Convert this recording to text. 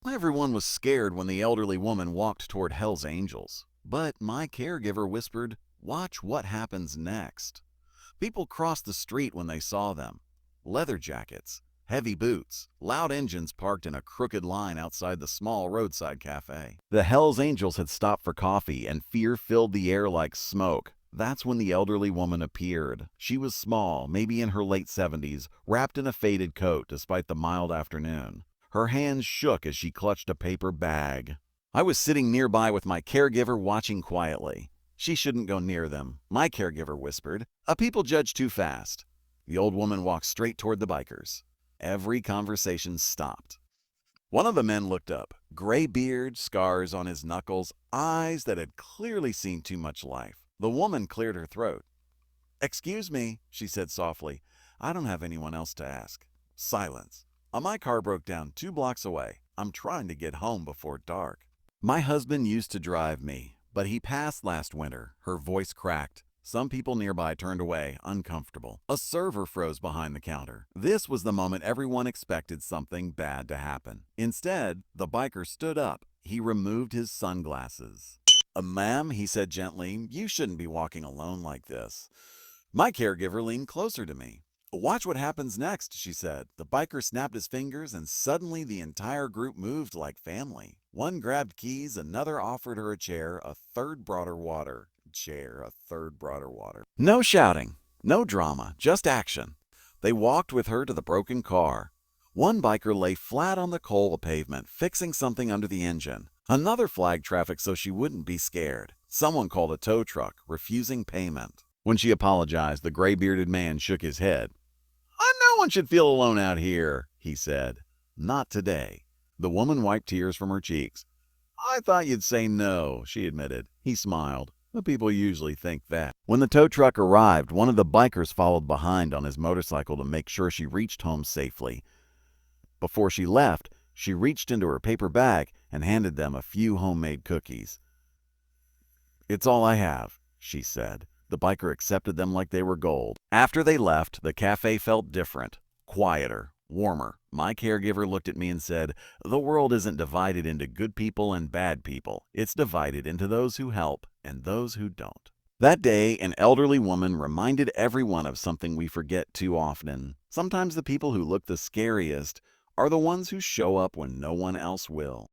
Everyone was scared when the elderly woman walked toward Hell's Angels. But my caregiver whispered, "Watch what happens next." People crossed the street when they saw them. Leather jackets, heavy boots, loud engines parked in a crooked line outside the small roadside cafe. The Hells Angels had stopped for coffee, and fear filled the air like smoke. That's when the elderly woman appeared. She was small, maybe in her late 70s, wrapped in a faded coat despite the mild afternoon. Her hands shook as she clutched a paper bag. I was sitting nearby with my caregiver watching quietly. "She shouldn't go near them," my caregiver whispered. "People judge too fast." The old woman walked straight toward the bikers. Every conversation stopped. One of the men looked up, gray beard, scars on his knuckles, eyes that had clearly seen too much life. The woman cleared her throat. "Excuse me," she said softly. "I don't have anyone else to ask." Silence. My car broke down 2 blocks away. I'm trying to get home before dark. My husband used to drive me, but he passed last winter. Her voice cracked. Some people nearby turned away, uncomfortable. A server froze behind the counter. This was the moment everyone expected something bad to happen. Instead, the biker stood up. He removed his sunglasses. "Ma'am," he said gently, "you shouldn't be walking alone like this." My caregiver leaned closer to me. "Watch what happens next," she said. The biker snapped his fingers, and suddenly the entire group moved like family. One grabbed keys, another offered her a chair, a third brought her water. A third brought her water. No shouting, no drama, just action. They walked with her to the broken car. One biker lay flat on the coal pavement, fixing something under the engine. Another flagged traffic so she wouldn't be scared. Someone called a tow truck, refusing payment. When she apologized, the gray-bearded man shook his head. "No one should feel alone out here," he said. "Not today." The woman wiped tears from her cheeks. "I thought you'd say no," she admitted. He smiled. "The people usually think that." When the tow truck arrived, one of the bikers followed behind on his motorcycle to make sure she reached home safely. Before she left, she reached into her paper bag and handed them a few homemade cookies. "It's all I have," she said. The biker accepted them like they were gold. After they left, the cafe felt different, quieter, warmer. My caregiver looked at me and said, "The world isn't divided into good people and bad people. It's divided into those who help and those who don't." That day, an elderly woman reminded everyone of something we forget too often. Sometimes the people who look the scariest are the ones who show up when no one else will.